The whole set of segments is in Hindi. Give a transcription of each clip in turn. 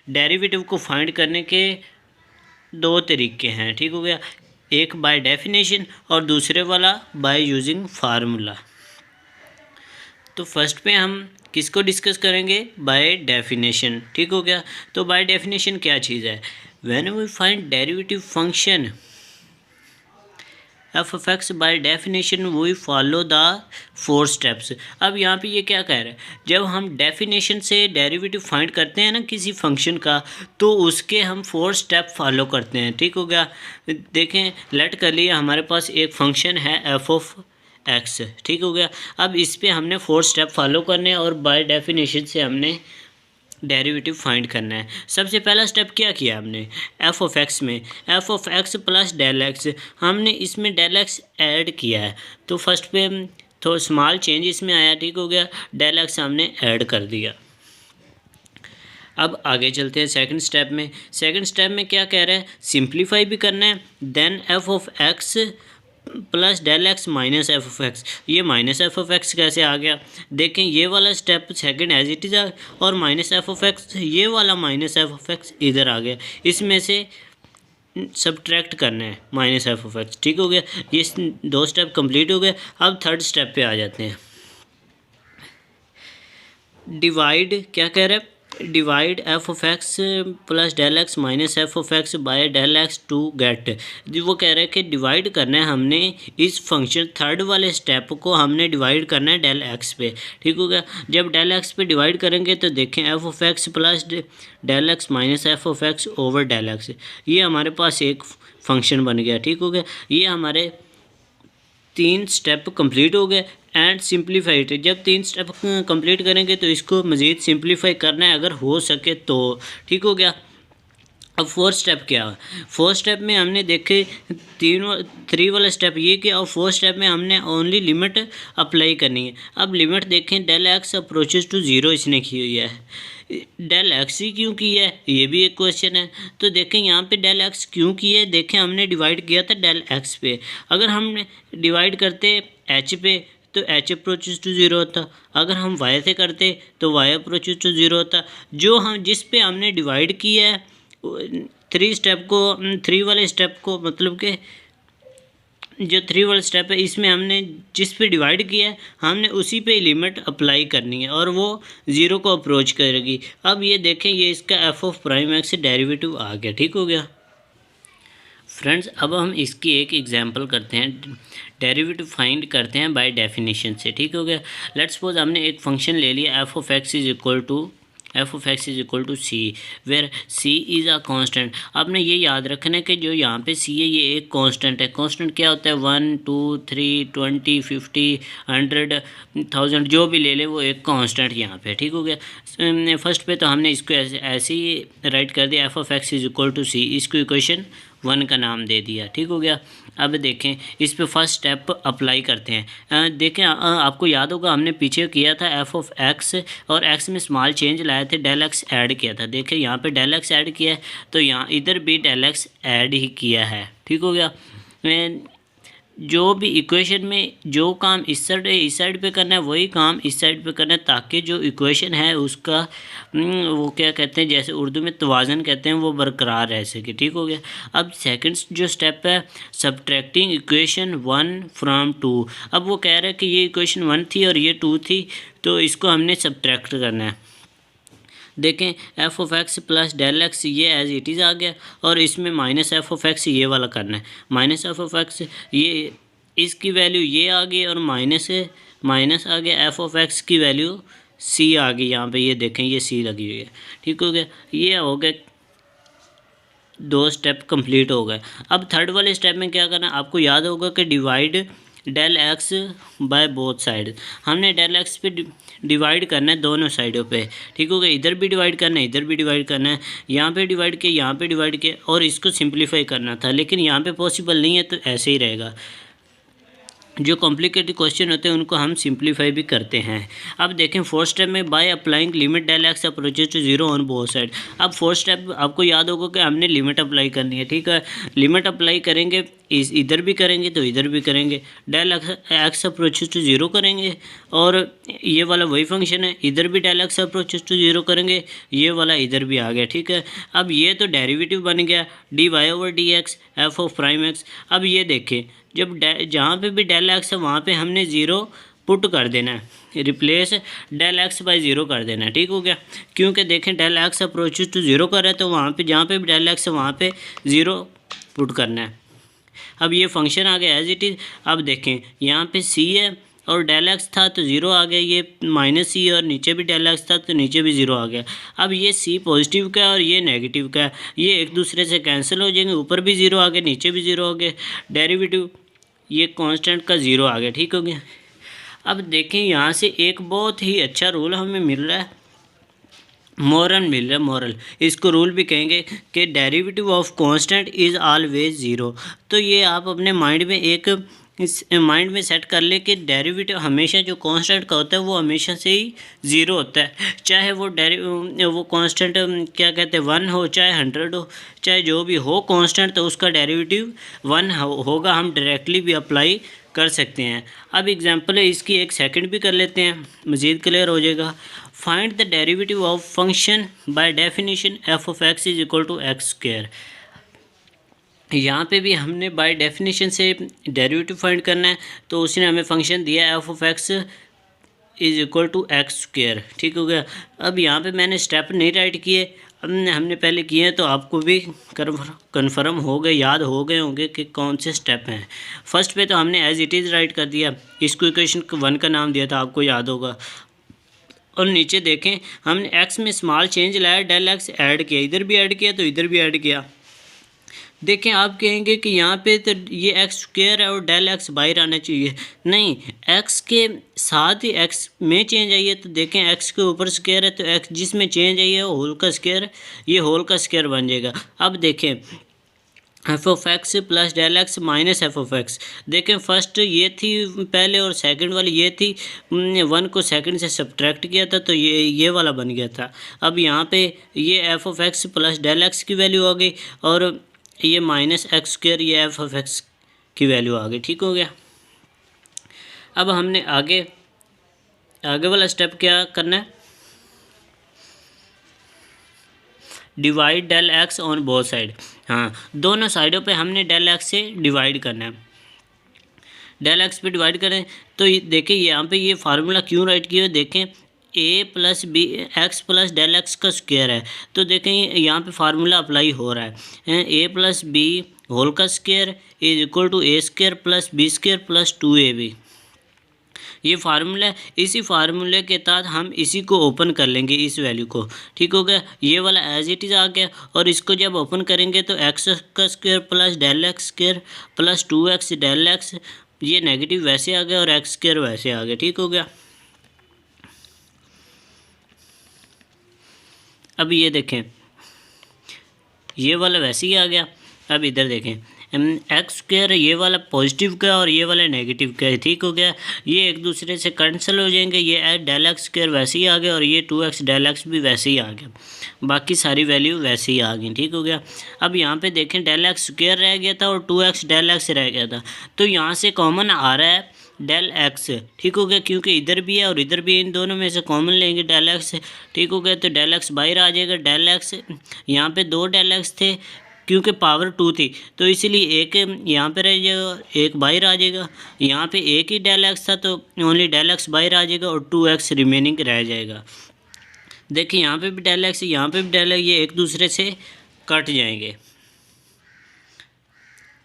डेरिवेटिव को फाइंड करने के दो तरीके हैं, ठीक हो गया। एक बाय डेफिनेशन और दूसरे वाला बाय यूजिंग फार्मूला। तो फर्स्ट पे हम किसको डिस्कस करेंगे? बाय डेफिनेशन, ठीक हो गया। तो बाय डेफिनेशन क्या चीज़ है? When we find derivative function F of X by definition we follow the 4 steps. अब यहाँ पे ये क्या कह रहा है? जब हम डेफिनेशन से डेरिवेटिव फाइंड करते हैं ना किसी फंक्शन का, तो उसके हम 4 स्टेप फॉलो करते हैं, ठीक हो गया। देखें, लेट कर लिया हमारे पास एक फंक्शन है एफ ऑफ एक्स, ठीक हो गया। अब इस पर हमने 4 स्टेप फॉलो करने और बाय डेफिनेशन से हमने डेरिवेटिव फाइंड करना है। सबसे पहला स्टेप क्या किया हमने? एफ ऑफ एक्स में F of X plus del X, हमने इसमें डेल एक्स ऐड किया है। तो फर्स्ट पे तो स्मॉल चेंज इसमें आया, ठीक हो गया। डेल एक्स हमने ऐड कर दिया। अब आगे चलते हैं सेकंड स्टेप में। सेकंड स्टेप में क्या कह रहा है? सिंप्लीफाई भी करना है। Then F of X plus del X minus F of X. ये माइनस एफ ऑफ एक्स कैसे आ गया? देखें, ये वाला step second as it is आ, और माइनस एफ ऑफ एक्स, ये वाला माइनस एफ ऑफ एक्स इधर आ गया। इसमें से सब्ट्रैक्ट करना है माइनस एफ ऑफ एक्स, ठीक हो गया। ये 2 स्टेप कंप्लीट हो गए। अब थर्ड स्टेप पे आ जाते हैं। डिवाइड, क्या कह रहे हैं? Divide F of X plus del X minus F of X by del X to get. वो कह रहे हैं कि डिवाइड करना है हमने इस फंक्शन थर्ड वाले स्टेप को हमने डिवाइड करना है डेल एक्स पे, ठीक हो गया। जब डेल एक्स पे डिवाइड करेंगे तो देखें F of X plus del X minus F of X over del X, ये हमारे पास एक फंक्शन बन गया, ठीक हो गया। ये हमारे 3 स्टेप कंप्लीट हो गए एंड सिंप्लीफाइड। जब 3 स्टेप कंप्लीट करेंगे तो इसको मज़ीद सिंप्लीफाई करना है अगर हो सके तो, ठीक हो गया। अब 4th स्टेप क्या है? 4th स्टेप में हमने देखे 3 वाला स्टेप ये किया, और 4th स्टेप में हमने ओनली लिमिट अप्लाई करनी है। अब लिमिट देखें, डेल एक्स अप्रोचेस टू 0 इसने की हुई है। डेल एक्स ही क्यों की है, ये भी एक क्वेश्चन है। तो देखें यहाँ पे डेल एक्स क्यों की है? देखें, हमने डिवाइड किया था डेल एक्स पे। अगर हमने डिवाइड करते एच पे तो एच अप्रोचेस टू 0 होता। अगर हम वाई से करते तो वाई अप्रोचेस टू 0 होता। जो हम जिस पे हमने डिवाइड किया है 3 वाले स्टेप को, मतलब कि जो 3 वाला स्टेप है इसमें हमने जिस पे डिवाइड किया है हमने उसी पे लिमिट अप्लाई करनी है और वो 0 को अप्रोच करेगी। अब ये देखें, ये इसका F of prime X derivative आ गया, ठीक हो गया। फ्रेंड्स, अब हम इसकी एक एग्जांपल करते हैं, डेरिवेटिव फाइंड करते हैं बाय डेफिनेशन से, ठीक हो गया। लेट्स सपोज हमने एक फंक्शन ले लिया F of X is equal to C, where C is a constant. आपने ये याद रखना है कि जो यहाँ पे सी है ये एक कांस्टेंट है। कांस्टेंट क्या होता है? 1 2 3 20 50 100 1000 जो भी ले ले वो एक कांस्टेंट यहाँ पे, ठीक हो गया। फर्स्ट पे तो हमने इसको ऐसे ही राइट कर दिया, F of X is equal to C, इसको इक्वेशन 1 का नाम दे दिया, ठीक हो गया। अब देखें, इस पे फर्स्ट स्टेप अप्लाई करते हैं। देखें, आपको याद होगा हमने पीछे किया था एफ ऑफ एक्स और एक्स में स्मॉल चेंज लाए थे, डेल एक्स ऐड किया था। देखें यहाँ पे डेल एक्स ऐड किया है तो यहाँ इधर भी डेल एक्स ऐड ही किया है, ठीक हो गया। जो भी इक्वेशन में जो काम इस साइड पे करना है वही काम इस साइड पे करना है, ताकि जो इक्वेशन है उसका वो क्या कहते हैं, जैसे उर्दू में तवाज़न कहते हैं, वो बरकरार रह सके, ठीक हो गया। अब सेकंड जो स्टेप है, सब्ट्रैक्टिंग इक्वेशन 1 फ्रॉम 2। अब वो कह रहा है कि ये इक्वेशन 1 थी और ये 2 थी, तो इसको हमने सब्ट्रैक्ट करना है। देखें, F of X plus del X ये एज इट इज़ आ गया और इसमें माइनस एफ ऑफ एक्स ये वाला करना है। माइनस एफ ऑफ एक्स ये इसकी वैल्यू ये आ गई और माइनस आ गया, एफ ऑफ एक्स की वैल्यू सी आ गई। यहाँ पे ये देखें, ये सी लगी हुई है, ठीक हो गया। ये हो गया, 2 स्टेप कंप्लीट हो गए। अब थर्ड वाले स्टेप में क्या करना है? आपको याद होगा कि divide del X by both side. हमने डेल एक्स पे डिवाइड करना है दोनों साइडों पे, ठीक हो गया। इधर भी डिवाइड करना है, इधर भी डिवाइड करना है, यहाँ पे डिवाइड किया, यहाँ पे डिवाइड किया, और इसको सिंप्लीफाई करना था, लेकिन यहाँ पे पॉसिबल नहीं है तो ऐसे ही रहेगा। जो कॉम्प्लिकेटेड क्वेश्चन होते हैं उनको हम सिंप्लीफाई भी करते हैं। अब देखें फोर्थ स्टेप में by applying limit del X approaches to zero on both side. अब फोर्थ स्टेप आपको याद होगा कि हमने लिमिट अप्लाई करनी है, ठीक है। लिमिट अप्लाई करेंगे, इधर भी करेंगे तो इधर भी करेंगे, del X approaches to zero करेंगे और ये वाला वही फंक्शन है, इधर भी del X approaches to zero करेंगे, ये वाला इधर भी आ गया, ठीक है। अब ये तो डेरिवेटिव बन गया D Y over D X F of prime X. अब ये देखें जब जहाँ पे भी डेल एक्स है वहाँ पे हमने ज़ीरो पुट कर देना है, replace del X by zero कर देना है, ठीक हो गया। क्योंकि देखें del X approaches to zero कर रहा है तो वहाँ पे जहाँ पे भी डेल एक्स है वहाँ पे ज़ीरो पुट करना है। अब ये फंक्शन आ गया एज इट इज़। अब देखें यहाँ पे सी है और डेल एक्स था तो ज़ीरो आ गया, ये माइनस सी और नीचे भी डेल एक्स था तो नीचे भी ज़ीरो आ गया। अब ये सी पॉजिटिव का है और ये नेगेटिव का है, ये एक दूसरे से कैंसिल हो जाएंगे, ऊपर भी ज़ीरो आ गया नीचे भी ज़ीरो हो गया, डेरिवेटिव ये कांस्टेंट का ज़ीरो आ गया, ठीक हो गया। अब देखें यहाँ से एक बहुत ही अच्छा रूल हमें मिल रहा है, मॉरल मिल रहा है, मॉरल इसको रूल भी कहेंगे कि derivative of constant is always zero. तो ये आप अपने माइंड में इस माइंड में सेट कर ले कि डेरिवेटिव हमेशा जो कांस्टेंट का होता है वो हमेशा से ही ज़ीरो होता है, चाहे वो कांस्टेंट क्या कहते हैं 1 हो, चाहे 100 हो, चाहे जो भी हो कांस्टेंट, तो उसका डेरिवेटिव 1 होगा। हम डायरेक्टली भी अप्लाई कर सकते हैं। अब एग्जांपल है इसकी, एक सेकंड भी कर लेते हैं, मज़ीद क्लियर हो जाएगा। Find the derivative of function by definition F of X is equal to X square. यहाँ पे भी हमने बाय डेफिनेशन से डेरिवेटिव फाइंड करना है, तो उसने हमें फंक्शन दिया F of X is equal to X square, ठीक हो गया। अब यहाँ पे मैंने स्टेप नहीं राइट किए, हमने पहले किए हैं तो आपको भी कन्फर्म हो गए, याद हो गए होंगे कि कौन से स्टेप हैं। फर्स्ट पे तो हमने एज इट इज़ राइट कर दिया, इसको इक्वेशन 1 का नाम दिया था, आपको याद होगा। और नीचे देखें हमने एक्स में स्मॉल चेंज लाया, डेल एक्स ऐड किया, इधर भी ऐड किया तो इधर भी ऐड किया। देखें आप कहेंगे कि यहाँ पे तो ये एक्स स्क्वायर है और डेल एक्स बाहर आना चाहिए, नहीं, एक्स के साथ ही एक्स में चेंज आई है। तो देखें एक्स के ऊपर स्क्वायर है तो एक्स जिसमें चेंज आई है वो होल का स्क्वायर, ये होल का स्क्वायर बन जाएगा। अब देखें F of X plus del X minus F of X. देखें फर्स्ट ये थी पहले और सेकंड वाली ये थी, 1 को सेकंड से सब्ट्रैक्ट किया था तो ये वाला बन गया था। अब यहाँ पे ये F of X plus del X की वैल्यू आ गई और ये माइनस एक्स स्क्वायर, ये एफ ऑफ एक्स की वैल्यू आ गई, ठीक हो गया। अब हमने आगे वाला स्टेप क्या करना है, divide del X on both side. हाँ, दोनों साइडों पे हमने डेल एक्स से डिवाइड करना है, डेल एक्स पे डिवाइड करें। तो देखिए यहाँ पे ये फार्मूला क्यों राइट किया, देखें A plus B X plus del X का स्क्वायर है, तो देखें यहाँ पे फार्मूला अप्लाई हो रहा है, ए प्लस बी होल का square is equal to A square plus B square plus 2ab। ये फार्मूला है, इसी फार्मूले के तहत हम इसी को ओपन कर लेंगे, इस वैल्यू को, ठीक हो गया। ये वाला एज इट इज़ आ गया और इसको जब ओपन करेंगे तो एक्स का square plus del X square plus 2x del X, ये नेगेटिव वैसे आ गया और एक्स स्क्वायर वैसे आ गया, ठीक हो गया। अब ये देखें ये वाला वैसे ही आ गया। अब इधर देखें एक्स स्क्वायर ये वाला पॉजिटिव का और ये वाला नेगेटिव का है, ठीक हो गया। ये एक दूसरे से कैंसिल हो जाएंगे, ये डेल एक्स स्क्वायर वैसे ही आ गया और ये 2x डेल एक्स भी वैसे ही आ गया, बाकी सारी वैल्यू वैसे ही आ गई, ठीक हो गया। अब यहाँ पे देखें डेल एक्स स्क्वायर रह गया था और 2x डेल एक्स रह गया था, तो यहाँ से कॉमन आ रहा है डेल एक्स, ठीक हो गया, क्योंकि इधर भी है और इधर भी, इन दोनों में से कॉमन लेंगे डेल एक्स, ठीक हो गया। तो डेल एक्स बाहर आ जाएगा, डेल एक्स यहाँ पे 2 डेल एक्स थे क्योंकि पावर 2 थी तो इसीलिए एक यहाँ पे रह जाएगा, एक बाहर आ जाएगा। यहाँ पे एक ही डेल एक्स था तो ओनली डेल एक्स बाहर आ जाएगा और 2x रिमेनिंग रह जाएगा। देखिए यहाँ पे भी डेल एक्स, यहाँ पे भी डेल एक्स, ये एक दूसरे से कट जाएंगे,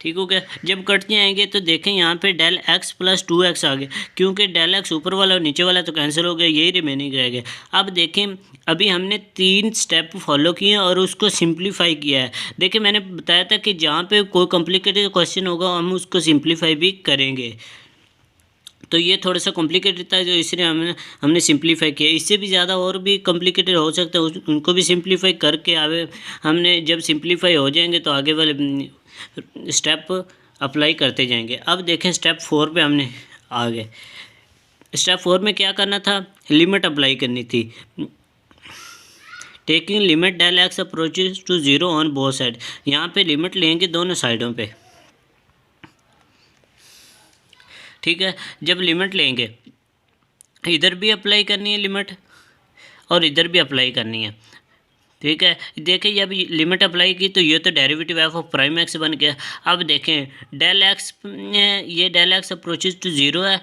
ठीक हो गया। जब कट जाएंगे तो देखें यहाँ पे डेल एक्स प्लस 2x आ गया, क्योंकि डेल एक्स ऊपर वाला और नीचे वाला तो कैंसिल हो गया, यही रिमेनिंग रह गया। अब देखें अभी हमने 3 स्टेप फॉलो किए और उसको सिंप्लीफाई किया है। देखिए मैंने बताया था कि जहाँ पे कोई कॉम्प्लिकेटेड क्वेश्चन होगा हम उसको सिंप्लीफाई भी करेंगे, तो ये थोड़ा सा कॉम्प्लिकेटेड था जो इसलिए हमने सिंप्लीफाई किया। इससे भी ज़्यादा और भी कॉम्प्लिकेटेड हो सकता है, उनको भी सिंप्लीफाई करके आगे हमने जब सिंप्लीफाई हो जाएंगे तो आगे वाले स्टेप अप्लाई करते जाएंगे। अब देखें स्टेप 4 पे हमने आ गए। स्टेप 4 में क्या करना था, लिमिट अप्लाई करनी थी। Taking limit del X approaches to 0 on both side, यहाँ पे लिमिट लेंगे दोनों साइडों पे, ठीक है। जब लिमिट लेंगे इधर भी अप्लाई करनी है लिमिट और इधर भी अप्लाई करनी है, ठीक है। देखिए जब लिमिट अप्लाई की तो ये तो derivative F of prime x बन गया। अब देखें डेल एक्स, ये डेल एक्स अप्रोचेज टू 0 है,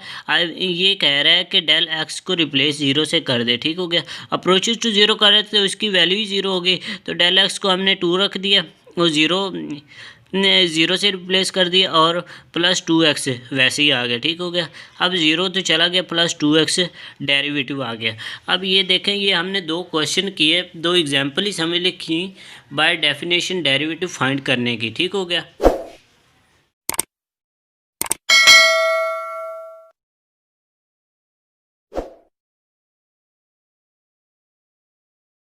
ये कह रहा है कि डेल एक्स को रिप्लेस 0 से कर दे, ठीक हो गया। अप्रोचेज टू 0 कर रहे थे तो उसकी वैल्यू ही 0 हो गई, तो डेल एक्स को हमने 2 रख दिया, वो 0 से रिप्लेस कर दिया और प्लस 2x वैसे ही आ गया, ठीक हो गया। अब 0 तो चला गया, प्लस 2x डेरिवेटिव आ गया। अब ये देखें, ये हमने 2 क्वेश्चन किए, 2 एग्जाम्पल ही समझ लिखी बाय डेफिनेशन डेरिवेटिव फाइंड करने की, ठीक हो गया।